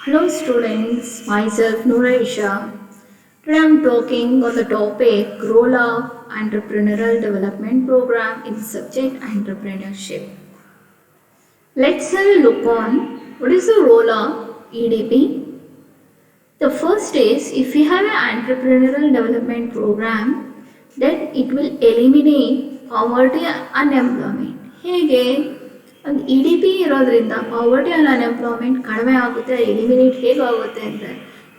Hello students, myself Noora Isha. Today I am talking on the topic role of entrepreneurial development program in subject entrepreneurship. Let's have a look on what is the role of EDP. The first is if we have an entrepreneurial development program, then it will eliminate poverty and unemployment. ಹೇಗೆ ಒಂದು E D P ಇರೋದ್ರಿಂದ poverty and unemployment ಕಡಿಮೆ ಆಗುತ್ತೆ, eliminate ಹೇಗಾಗುತ್ತೆ ಅಂದರೆ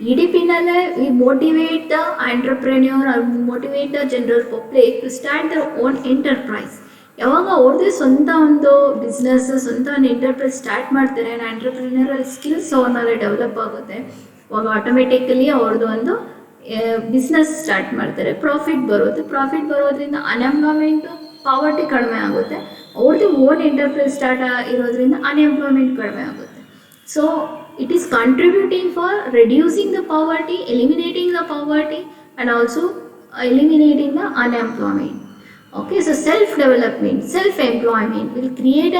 E D ಪಿನಲ್ಲೇ we motivate the entrepreneur or motivate the general public to start their own enterprise. ಯಾವಾಗ ಅವ್ರದ್ದೇ ಸ್ವಂತ ಒಂದು ಬಿಸ್ನೆಸ್, ಸ್ವಂತ ಒಂದು ಎಂಟರ್ಪ್ರೈಸ್ ಸ್ಟಾರ್ಟ್ ಮಾಡ್ತಾರೆ, ಆಂಟ್ರಪ್ರಿನರಲ್ ಸ್ಕಿಲ್ಸ್ ಅವ್ರನ್ನೆಲ್ಲ ಡೆವಲಪ್ ಆಗುತ್ತೆ, ಅವಾಗ ಆಟೋಮೆಟಿಕಲಿ ಅವ್ರದ್ದು ಒಂದು ಬಿಸ್ನೆಸ್ ಸ್ಟಾರ್ಟ್ ಮಾಡ್ತಾರೆ, ಪ್ರಾಫಿಟ್ ಬರೋದ್ರಿಂದ ಅನ್ಎಂಪ್ಲಾಯ್ಮೆಂಟು ಪಾವರ್ಟಿ ಕಡಿಮೆ ಆಗುತ್ತೆ, ಅವ್ರದ್ದು ಓನ್ ಎಂಟರ್ಪ್ರೈಸ್ ಸ್ಟಾರ್ಟ್ ಇರೋದ್ರಿಂದ ಅನ್ಎಂಪ್ಲಾಯ್ಮೆಂಟ್ ಕಡಿಮೆ ಆಗುತ್ತೆ. So it is contributing for reducing the poverty, eliminating the poverty and also eliminating the unemployment. Okay, so self-development, self-employment will create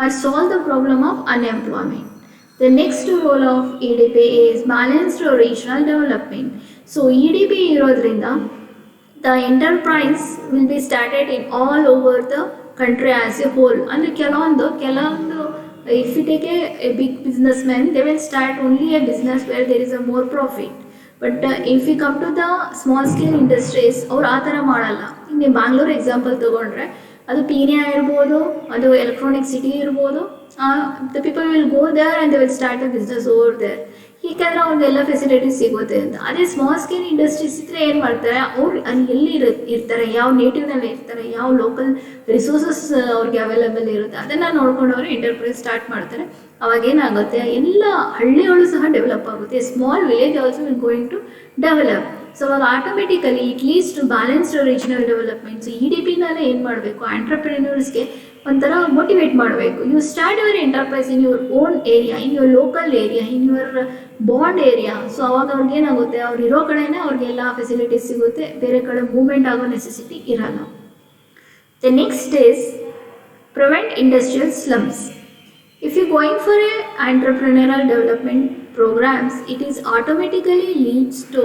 or solve the problem of unemployment. The next role of EDP is balanced regional development. So EDP ಇರೋದ್ರಿಂದ the enterprise will be started in all over the country as a whole. ಅಂದರೆ ಕೆಲವೊಂದು if you take a big businessman, they will start only a business where there is a more profit. But if you come to the small scale industries ಅವ್ರು ಆ ಥರ ಮಾಡಲ್ಲ. ಈಗ ನೀವು Bangalore example ತೊಗೊಂಡ್ರೆ ಅದು ಪೀನಿಯಾ ಇರ್ಬೋದು, ಅದು ಎಲೆಕ್ಟ್ರಾನಿಕ್ ಸಿಟಿ ಇರ್ಬೋದು, the people will go there and they will start a business over there. ಹೀಗಾದ್ರೆ ಅವ್ರಿಗೆಲ್ಲ ಫೆಸಿಲಿಟೀಸ್ ಸಿಗುತ್ತೆ ಅಂತ. ಅದೇ ಸ್ಮಾಲ್ ಸ್ಕೇಲ್ ಇಂಡಸ್ಟ್ರೀಸ್ ಇದ್ದರೆ ಏನು ಮಾಡ್ತಾರೆ, ಅವ್ರು ಎಲ್ಲಿ ಇರ್ತಾರೆ, ಯಾವ ನೇಟಿವ್ನಲ್ಲಿ ಇರ್ತಾರೆ, ಯಾವ ಲೋಕಲ್ ರಿಸೋರ್ಸಸ್ ಅವ್ರಿಗೆ ಅವೈಲೇಬಲ್ ಇರುತ್ತೆ, ಅದನ್ನು ನೋಡ್ಕೊಂಡು ಅವರು ಎಂಟರ್ಪ್ರೈಸ್ ಸ್ಟಾರ್ಟ್ ಮಾಡ್ತಾರೆ. ಅವಾಗೇನಾಗುತ್ತೆ, ಎಲ್ಲ ಹಳ್ಳಿಗಳು ಸಹ ಡೆವಲಪ್ ಆಗುತ್ತೆ, small village also will going to develop. So ಅವಾಗ automatically it leads to balanced regional development. So E D ಪಿನಲ್ಲೇ ಏನು ಮಾಡಬೇಕು, ಆಂಟ್ರಪ್ರಿನರ್ಸ್ಗೆ ಒಂಥರ ಮೋಟಿವೇಟ್ ಮಾಡಬೇಕು. You start your enterprise in your own area, in your local area, in your bond area. So ಅವಾಗ ಅವ್ರಿಗೆ ಏನಾಗುತ್ತೆ, ಅವ್ರು ಇರೋ ಕಡೆನೇ ಅವ್ರಿಗೆಲ್ಲ ಫೆಸಿಲಿಟೀಸ್ ಸಿಗುತ್ತೆ, ಬೇರೆ ಕಡೆ ಮೂವ್ಮೆಂಟ್ ಆಗೋ ನೆಸೆಸಿಟಿ ಇರಲ್ಲ. The next is prevent industrial slums. If you're going for a entrepreneurial development programs, it is automatically leads to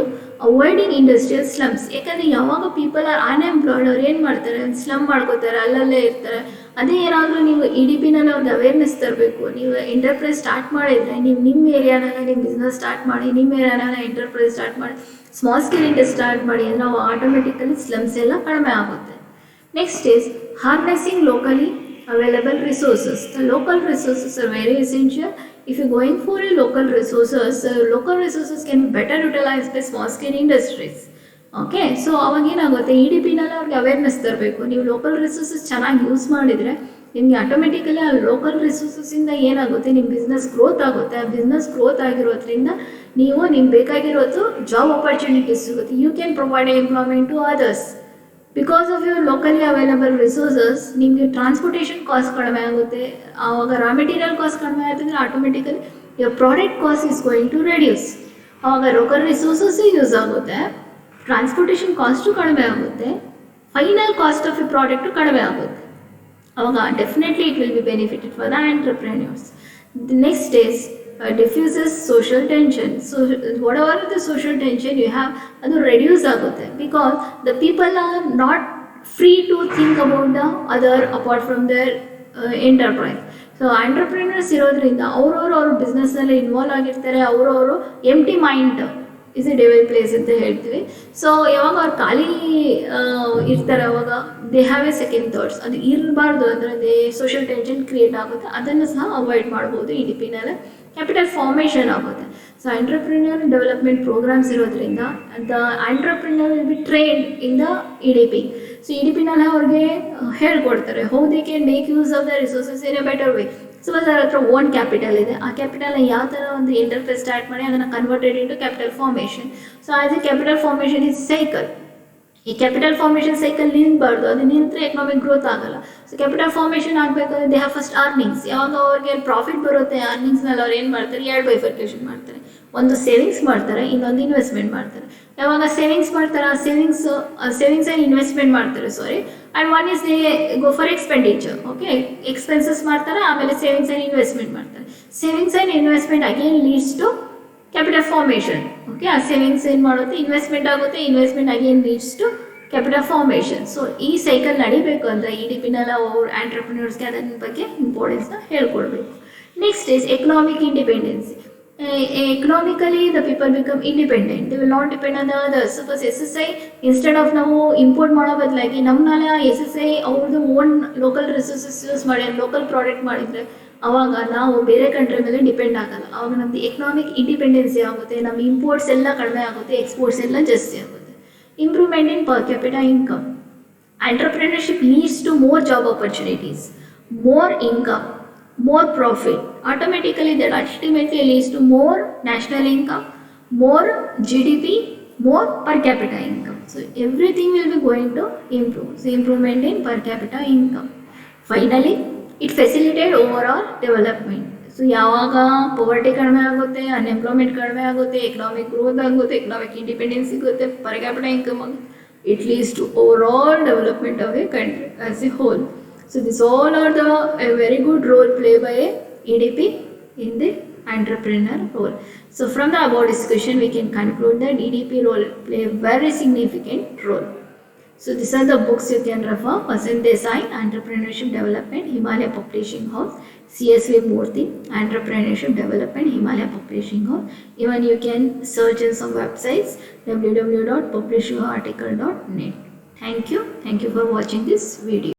avoiding industrial slums. ಯಾಕಂದರೆ ಯಾವಾಗ ಪೀಪಲ್ ಆರ್ ಅನ್ಎಂಪ್ಲಾಯ್ಡ್, ಅವ್ರು ಏನು ಮಾಡ್ತಾರೆ, ಸ್ಲಮ್ ಮಾಡ್ಕೋತಾರೆ, ಅಲ್ಲಲ್ಲೇ ಇರ್ತಾರೆ. ಅದೇ ಏನಾದರೂ ನೀವು ಇ ಡಿ ಪಿನಲ್ಲಿ ಅವ್ರಿಗೆ ಅವೇರ್ನೆಸ್ ತರಬೇಕು. ನೀವು ಎಂಟರ್ಪ್ರೈಸ್ ಸ್ಟಾರ್ಟ್ ಮಾಡಿದರೆ, ನೀವು ನಿಮ್ಮ ಏರಿಯಾನಲ್ಲಿ ನೀವು ಬಿಸ್ನೆಸ್ ಸ್ಟಾರ್ಟ್ ಮಾಡಿ, ನಿಮ್ಮ ಏರಿಯಾನಲ್ಲಿ ಎಂಟರ್ಪ್ರೈಸ್ ಸ್ಟಾರ್ಟ್ ಮಾಡಿ, ಸ್ಮಾಲ್ ಸ್ಕೇಲ್ ಇಂಡಸ್ಟ್ರಿ ಸ್ಟಾರ್ಟ್ ಮಾಡಿ ಅಂದರೆ ನಾವು ಆಟೋಮೆಟಿಕಲಿ ಸ್ಲಮ್ಸ್ ಎಲ್ಲ ಕಡಿಮೆ ಆಗುತ್ತೆ. Next is harnessing locally available resources. The local resources are very essential. If you're going for a local resources can be better utilized by small scale industries. Okay, so ಅವಾಗ ಏನಾಗುತ್ತೆ, E D ಪಿನಲ್ಲಿ ಅವ್ರಿಗೆ awareness ತರಬೇಕು. ನೀವು local resources ಚೆನ್ನಾಗಿ use ಮಾಡಿದರೆ ನಿಮಗೆ automatically ಆ ಲೋಕಲ್ ರಿಸೋರ್ಸಸ್ಸಿಂದ ಏನಾಗುತ್ತೆ, ನಿಮ್ಮ ಬಿಸ್ನೆಸ್ ಗ್ರೋತ್ ಆಗುತ್ತೆ. ಆ ಬಿಸ್ನೆಸ್ ಗ್ರೋತ್ ಆಗಿರೋದ್ರಿಂದ ನೀವು ನಿಮ್ಗೆ ಬೇಕಾಗಿರೋದು ಜಾಬ್ ಆಪರ್ಚುನಿಟೀಸ್ ಸಿಗುತ್ತೆ. You can provide employment to others. Because of your locally available resources ನಿಮಗೆ ಟ್ರಾನ್ಸ್ಪೋರ್ಟೇಷನ್ ಕಾಸ್ಟ್ ಕಡಿಮೆ ಆಗುತ್ತೆ. ಆವಾಗ ರಾ ಮೆಟೀರಿಯಲ್ ಕಾಸ್ಟ್ ಕಡಿಮೆ ಆಗುತ್ತೆ ಅಂದರೆ automatically your product cost is going to reduce. ಆವಾಗ ಲೋಕಲ್ ರಿಸೋರ್ಸಸ್ಸೇ ಯೂಸ್ ಆಗುತ್ತೆ, ಟ್ರಾನ್ಸ್ಪೋರ್ಟೇಷನ್ ಕಾಸ್ಟು ಕಡಿಮೆ ಆಗುತ್ತೆ, final cost of you product ಕಡಿಮೆ ಆಗುತ್ತೆ. ಆವಾಗ definitely it will be benefited for the entrepreneurs. The next is diffuses social tension. So whatever the social tension you have, ಅದು reduce ಆಗುತ್ತೆ. Because the people are not free to think about the other apart from their enterprise. So entrepreneurs ಇರೋದ್ರಿಂದ ಅವ್ರ ಬಿಸ್ನೆಸ್ನಲ್ಲಿ involve ಆಗಿರ್ತಾರೆ. ಅವರು empty mind is a devil place ಅಂತ ಹೇಳ್ತೀವಿ. So ಯಾವಾಗ ಅವ್ರು ಖಾಲಿ ಇರ್ತಾರೆ, ಅವಾಗ they have a second thoughts. ಅದು ಇರಬಾರ್ದು ಅಂದರೆ ಸೋಷಿಯಲ್ ಟೆನ್ಷನ್ ಕ್ರಿಯೇಟ್ ಆಗುತ್ತೆ. ಅದನ್ನು ಸಹ ಅವಾಯ್ಡ್ ಮಾಡ್ಬೋದು. ಇ ಡಿ ಪಿನಲ್ಲಿ ಕ್ಯಾಪಿಟಲ್ ಫಾರ್ಮೇಷನ್ ಆಗುತ್ತೆ. ಸೊ ಎಂಟರ್ಪ್ರಿನರ್ ಡೆವಲಪ್ಮೆಂಟ್ ಪ್ರೋಗ್ರಾಮ್ಸ್ ಇರೋದ್ರಿಂದ the entrepreneur will be trained in the E D P. So E D ಪಿನಲ್ಲಿ ಅವ್ರಿಗೆ ಹೇಳ್ಕೊಡ್ತಾರೆ how they can make use of the resources in a better way. So ಅದರ ಹತ್ರ own capital ಇದೆ, ಆ ಕ್ಯಾಪಿಟಲ್ನ ಯಾವ ಥರ ಒಂದು ಎಂಟರ್ಪ್ರೈಸ್ ಸ್ಟಾರ್ಟ್ ಮಾಡಿ ಅದನ್ನು converted into capital formation. So as A capital formation is cycle. ಈ ಕ್ಯಾಪಿಟಲ್ ಫಾರ್ಮೇಷನ್ ಸೈಕಲ್ ನಿಲ್ಬಾರ್ದು, ಅದು ನಿಂತರೆ ಎಕನಾಮಿಕ್ ಗ್ರೋತ್ ಆಗಲ್ಲ. ಸೊ ಕ್ಯಾಪಿಟಲ್ ಫಾರ್ಮೇಷನ್ ಆಗಬೇಕಾದ್ರೆ ದೇ ಹ್ಯಾವ್ ಫಸ್ಟ್ ಅರ್ನಿಂಗ್ಸ್. ಯಾವಾಗ ಅವ್ರಿಗೆ ಪ್ರಾಫಿಟ್ ಬರುತ್ತೆ, ಅರ್ನಿಂಗ್ಸ್ನಲ್ಲಿ ಅವ್ರು ಏನು ಮಾಡ್ತಾರೆ, 2 ಬೈಫರ್ಕೇಷನ್ ಮಾಡ್ತಾರೆ. ಒಂದು ಸೇವಿಂಗ್ಸ್ ಮಾಡ್ತಾರೆ, ಇನ್ನೊಂದು ಇನ್ವೆಸ್ಟ್ಮೆಂಟ್ ಮಾಡ್ತಾರೆ. ಯಾವಾಗ ಸೇವಿಂಗ್ಸ್ ಮಾಡ್ತಾರೆ, ಸೇವಿಂಗ್ಸ್ ಆ್ಯಂಡ್ ಇನ್ವೆಸ್ಟ್ಮೆಂಟ್ ಮಾಡ್ತಾರೆ and one is they go for expenditure. Okay, expenses ಮಾಡ್ತಾರೆ, ಆಮೇಲೆ ಸೇವಿಂಗ್ಸ್ ಆ್ಯಂಡ್ ಇನ್ವೆಸ್ಟ್ಮೆಂಟ್ ಮಾಡ್ತಾರೆ. Savings and investment again leads to capital formation. Okay, ಆ ಸೇವಿಂಗ್ಸ್ ಏನು ಮಾಡುತ್ತೆ, ಇನ್ವೆಸ್ಟ್ಮೆಂಟ್ ಆಗುತ್ತೆ, investment again leads to capital formation. So ಈ cycle ನಡಿಬೇಕು ಅಂದರೆ ಇ ಡಿ ಪಿನೆಲ್ಲ ಅವ್ರ ಆಂಟ್ರಪ್ರಿನರ್ಸ್ಗೆ ಅದರ ಬಗ್ಗೆ ಇಂಪಾರ್ಟೆನ್ಸ್ನ ಹೇಳ್ಕೊಡ್ಬೇಕು. Next is economic independency. Economically the people become independent, they will not depend on the others. Suppose SSI instead of ನಾವು import ಮಾಡೋ ಬದಲಾಗಿ ನಮ್ಮನ್ನೆಲ್ಲ SSI ಅವ್ರದ್ದು ಓನ್ ಲೋಕಲ್ ರಿಸೋರ್ಸಸ್ ಯೂಸ್ ಮಾಡಿ ಲೋಕಲ್ ಪ್ರಾಡಕ್ಟ್ ಮಾಡಿದರೆ ಅವಾಗ ನಾವು ಬೇರೆ ಕಂಟ್ರಿ ಮೇಲೆ ಡಿಪೆಂಡ್ ಆಗಲ್ಲ. ಅವಾಗ ನಮ್ಮದು ಎಕನಾಮಿಕ್ ಇಂಡಿಪೆಂಡೆನ್ಸಿ ಆಗುತ್ತೆ, ನಮ್ಮ ಇಂಪೋರ್ಟ್ಸ್ ಎಲ್ಲ ಕಡಿಮೆ ಆಗುತ್ತೆ, ಎಕ್ಸ್ಪೋರ್ಟ್ಸ್ ಎಲ್ಲ ಜಾಸ್ತಿ ಆಗುತ್ತೆ. Improvement in per capital income. Entrepreneurship leads to more job opportunities, more income, more profit. Automatically that ultimately leads to more national income, more GDP, more per capita income. So everything will be going to improve. So improvement in per capita income. Finally, it facilitates overall development. So ಯಾವಾಗ ಪವರ್ಟಿ ಕಡಿಮೆ ಆಗುತ್ತೆ, unemployment ಕಡಿಮೆ ಆಗುತ್ತೆ, economic growth ಆಗುತ್ತೆ, economic independence ಸಿಗುತ್ತೆ, per capital income ಆಗುತ್ತೆ, it leads to overall development of a country as a whole. So this all are the a very good role played by a EDP in the entrepreneur role. So from the above discussion we can conclude that EDP role play a very significant role. So these are the books you can refer: Vasanth Desai, Entrepreneurship Development, Himalaya Publishing House; CSV Murthy, Entrepreneurship Development, Himalaya Publishing House. Even you can search in some websites, www.publishyouarticle.net. Thank you for watching this video.